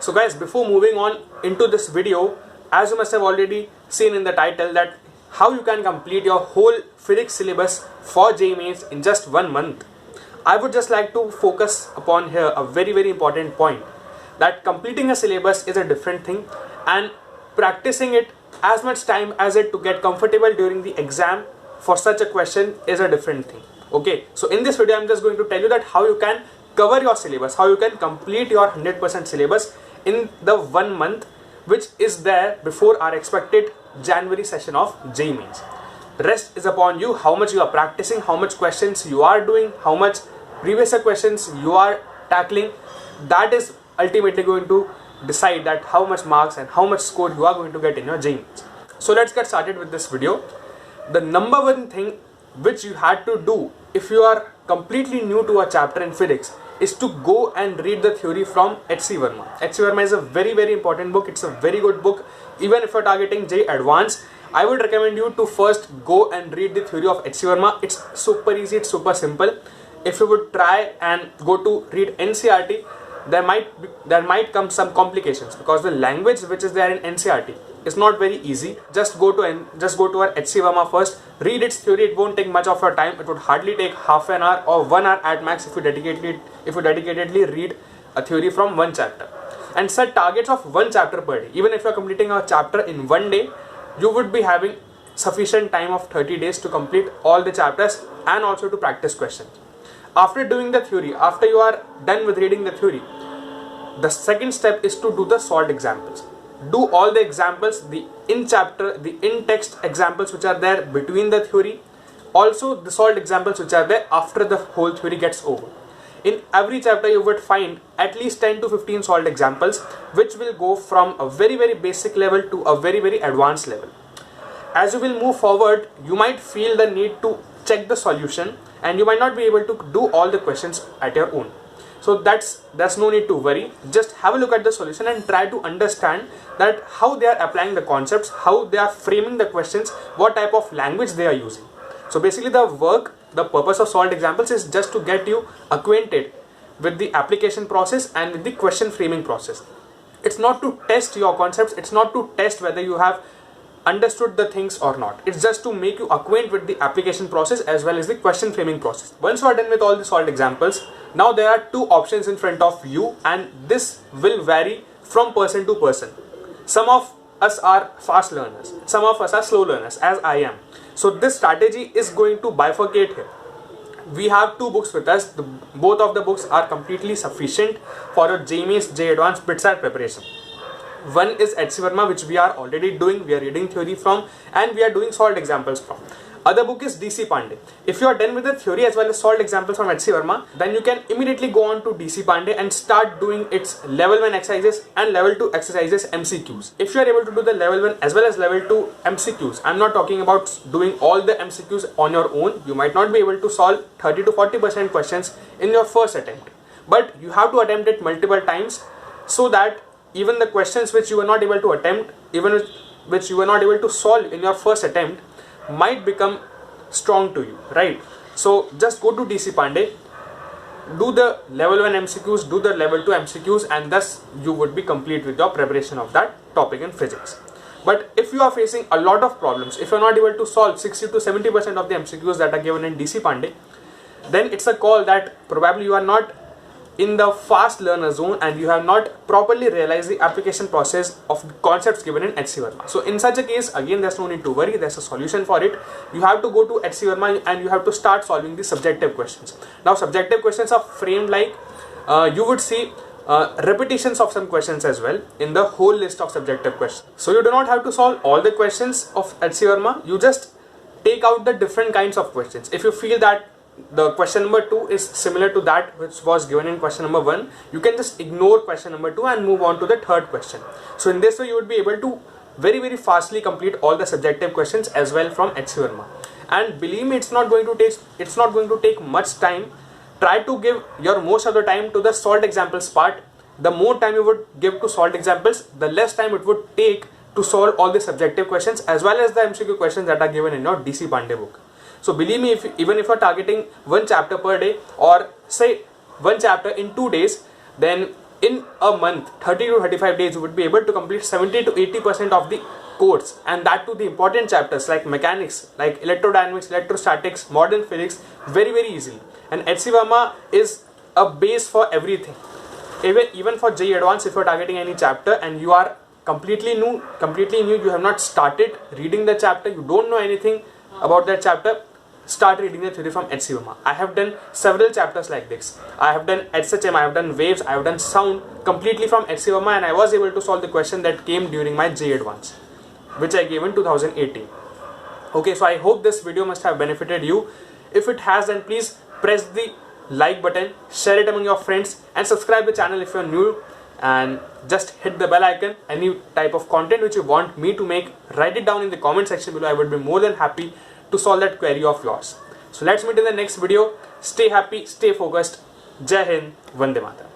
So guys, before moving on into this video, as you must have already seen in the title that how you can complete your whole physics syllabus for JEE Mains in just 1 month, I would just like to focus upon here a very important point, that completing a syllabus is a different thing and practicing it as much time as it to get comfortable during the exam for such a question is a different thing. Okay, so in this video I'm just going to tell you that how you can cover your syllabus, how you can complete your 100% syllabus in the 1 month which is there before our expected January session of JEE Mains. Rest is upon you, how much you are practicing, how much questions you are doing, how much previous questions you are tackling. That is ultimately going to decide that how much marks and how much score you are going to get in your JEE Mains. So let's get started with this video. The number one thing which you had to do if you are completely new to a chapter in physics is to go and read the theory from H.C. Verma. H.C. Verma is a very important book. It's a very good book. Even if you're targeting JEE Advanced, I would recommend you to first go and read the theory of H.C. Verma. It's super easy, it's super simple. If you would try and go to read NCERT, there might come some complications because the language which is there in NCERT is not very easy. Just go to our H.C. Verma first, read its theory. It won't take much of your time. It would hardly take half an hour or 1 hour at max if you dedicatedly read a theory from one chapter. And set targets of one chapter per day. Even if you are completing a chapter in 1 day, you would be having sufficient time of 30 days to complete all the chapters and also to practice questions. After doing the theory, after you are done with reading the theory, the second step is to do the solved examples. Do all the examples, the in-text examples which are there between the theory, also the solved examples which are there after the whole theory gets over. In every chapter you would find at least 10 to 15 solved examples which will go from a very basic level to a very advanced level. As you will move forward, you might feel the need to check the solution and you might not be able to do all the questions at your own. So there's no need to worry. Just have a look at the solution and try to understand that how they are applying the concepts, how they are framing the questions, what type of language they are using. So basically the purpose of solved examples is just to get you acquainted with the application process and with the question framing process. It's not to test your concepts, it's not to test whether you have understood the things or not. It's just to make you acquaint with the application process as well as the question framing process. Once you are done with all the solved examples, now there are two options in front of you and this will vary from person to person. Some of us are fast learners, some of us are slow learners as I am. So this strategy is going to bifurcate here. We have two books with us. Both of the books are completely sufficient for your JEE Mains, JEE Advanced BITSAT preparation. One is H.C. Verma, which we are already doing, we are reading theory from and we are doing solved examples from. Other book is D.C. Pandey. If you are done with the theory as well as solved examples from H.C. Verma, then you can immediately go on to D.C. Pandey and start doing its level 1 exercises and level 2 exercises MCQs. If you are able to do the level 1 as well as level 2 MCQs, I'm not talking about doing all the MCQs on your own. You might not be able to solve 30 to 40% questions in your first attempt. But you have to attempt it multiple times so that even the questions which you were not able to attempt, even which you were not able to solve in your first attempt, might become strong to you, right? So just go to DC Pandey, do the level 1 MCQs, do the level 2 MCQs, and thus you would be complete with your preparation of that topic in physics. But if you are facing a lot of problems, if you are not able to solve 60 to 70% of the MCQs that are given in DC Pandey, then it's a call that probably you are not in the fast learner zone and you have not properly realized the application process of the concepts given in H.C. Verma. So in such a case, again, there's no need to worry, there's a solution for it. You have to go to H.C. Verma and you have to start solving the subjective questions. Now subjective questions are framed like, you would see repetitions of some questions as well in the whole list of subjective questions. So you do not have to solve all the questions of H.C. Verma, you just take out the different kinds of questions. If you feel that the question number 2 is similar to that which was given in question number 1, you can just ignore question number 2 and move on to the third question. So in this way you would be able to very fastly complete all the subjective questions as well from H.C. Verma. And believe me, it's not going to take much time. Try to give your most of the time to the solved examples part. The more time you would give to solved examples, the less time it would take to solve all the subjective questions as well as the MCQ questions that are given in your DC Pandey book. So believe me, even if you are targeting one chapter per day or say one chapter in 2 days, then in a month, 30 to 35 days, you would be able to complete 70 to 80% of the course, and that too the important chapters like mechanics, like electrodynamics, electrostatics, modern physics, very easily. And HC Verma is a base for everything. Even for JEE Advanced, if you are targeting any chapter and you are completely new, you have not started reading the chapter, you don't know anything about that chapter, start reading the theory from HC Verma. I have done several chapters like this. I have done SHM, I have done waves, I have done sound completely from HC Verma, and I was able to solve the question that came during my JEE Advanced, which I gave in 2018. Okay, so I hope this video must have benefited you. If it has, then please press the like button, share it among your friends, and subscribe the channel if you are new, and just hit the bell icon. Any type of content which you want me to make, write it down in the comment section below. I would be more than happy to solve that query of yours. So let's meet in the next video. Stay happy, stay focused. Jai Hind, Vande Mataram.